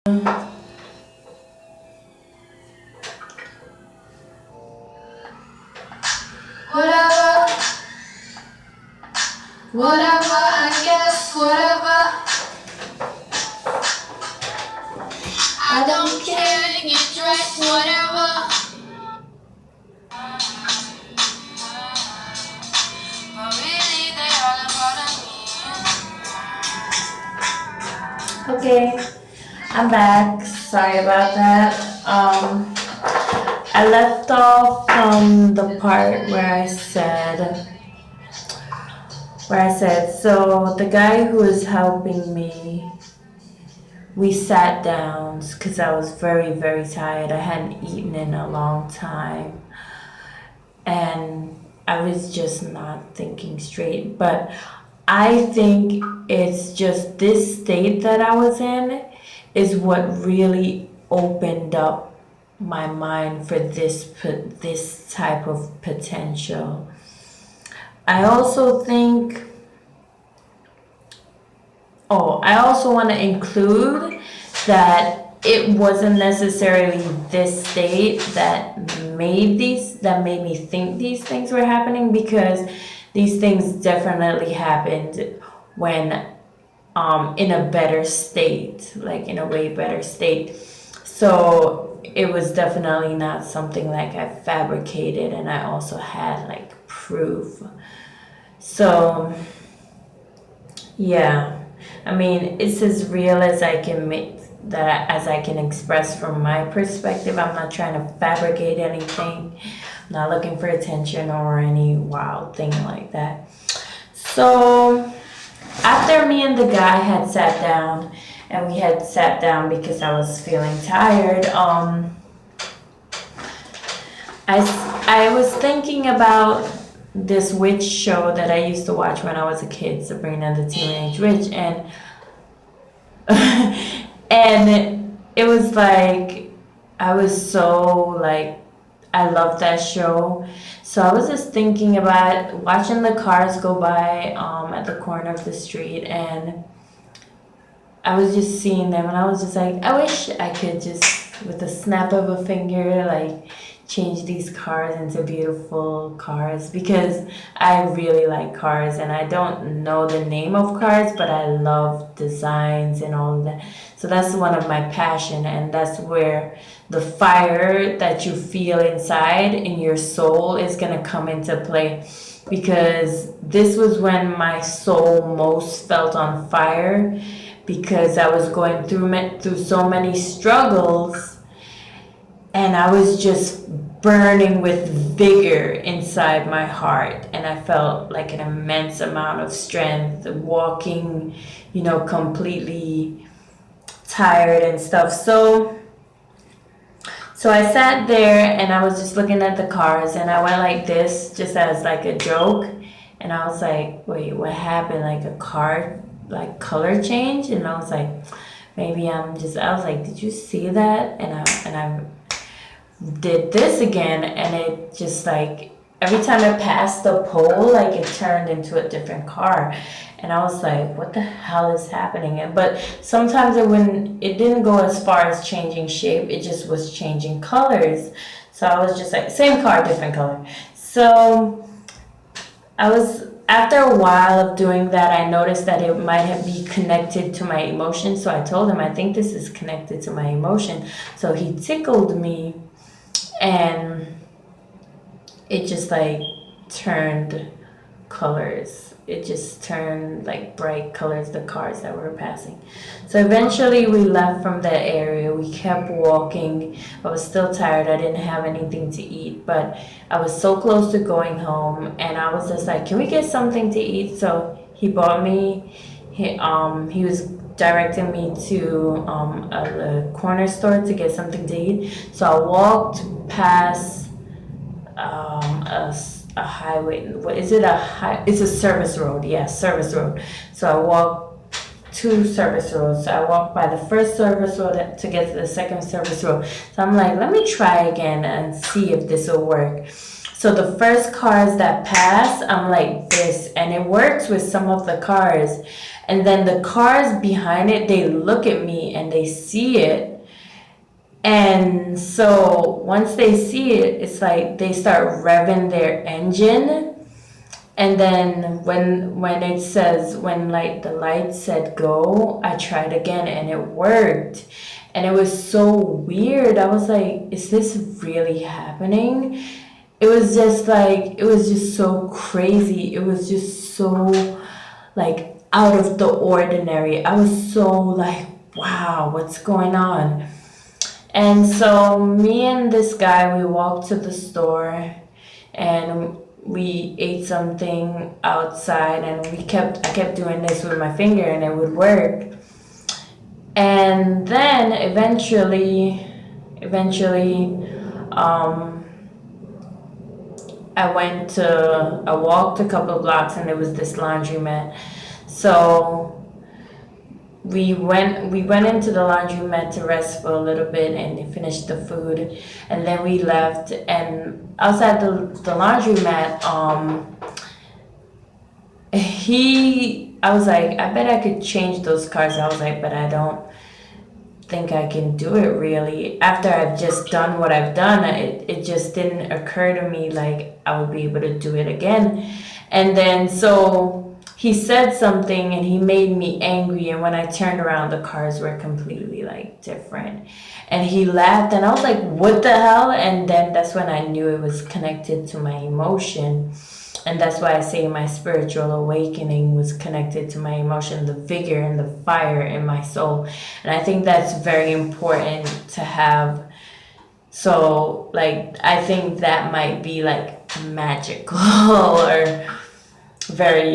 Whatever, whatever, I guess, whatever. I don't care to get dressed, whatever. But really, they all a part of me. Okay, I'm back. Sorry about that. I left off from the part where I said, so the guy who was helping me, we sat down because I was very, very tired. I hadn't eaten in a long time. And I was just not thinking straight. But I think it's just this state that I was in is what really opened up my mind for this type of potential. I also think, I also want to include that it wasn't necessarily this state that made me think these things were happening, because these things definitely happened when in a better state, like in a way better state. So it was definitely not something like I fabricated, and I also had like proof. So yeah, I mean, it's as real as I can make that, as I can express from my perspective. I'm not trying to fabricate anything. I'm not looking for attention or any wild thing like that. So after me and the guy had sat down, and we had sat down because I was feeling tired, I was thinking about this witch show that I used to watch when I was a kid, Sabrina the Teenage Witch, and and it was like, I was so like, I loved that show. So I was just thinking about watching the cars go by at the corner of the street, and I was just seeing them, and I was just like, I wish I could just, with the snap of a finger, like change these cars into beautiful cars, because I really like cars, and I don't know the name of cars, but I love designs and all of that. So that's one of my passion, and that's where the fire that you feel inside in your soul is gonna come into play, because this was when my soul most felt on fire, because I was going through so many struggles, and I was just burning with vigor inside my heart, and I felt like an immense amount of strength walking, completely tired and stuff. So I sat there, and I was just looking at the cars, and I went like this just as like a joke, and I was like, wait, what happened? Like a car, like color change? And I was like, maybe I was like, did you see that? And I did this again, and it just like, every time I passed the pole, like it turned into a different car. And I was like, what the hell is happening? But sometimes it didn't go as far as changing shape, it just was changing colors. So I was just like, same car, different color. So after a while of doing that, I noticed that it might be connected to my emotion. So I told him, I think this is connected to my emotion. So he tickled me, and it just like turned colors. It just turned like bright colors, the cars that were passing. So eventually we left from that area. We kept walking. I was still tired. I didn't have anything to eat, but I was so close to going home, and I was just like, can we get something to eat? So he bought me, he was directing me to a corner store to get something to eat. So I walked past a highway. What is it? It's a service road. Yeah, service road. So I walked 2 service roads. So I walked by the first service road to get to the second service road. So I'm like, let me try again and see if this will work. So the first cars that pass, I'm like this, and it works with some of the cars. And then the cars behind it, they look at me and they see it. And so once they see it, it's like they start revving their engine. And then when it says, when like the light said go, I tried again and it worked. And it was so weird. I was like, is this really happening? It was just like, it was just so crazy. It was just so like out of the ordinary. I was so like, wow, what's going on? And so me and this guy, we walked to the store and we ate something outside, and I kept doing this with my finger and it would work. And then eventually, um, I walked a couple of blocks and there was this laundromat. So we went into the laundromat to rest for a little bit and finish the food, and then we left. And outside the laundromat, I was like, I bet I could change those cars. I was like, but I don't think I can do it really. After I've just done what I've done, it just didn't occur to me like I would be able to do it again. And then so he said something and he made me angry, and when I turned around, the cars were completely like different. And he laughed and I was like, what the hell? And then that's when I knew it was connected to my emotion. And that's why I say my spiritual awakening was connected to my emotion, the vigor and the fire in my soul. And I think that's very important to have. So, like, I think that might be like magical or very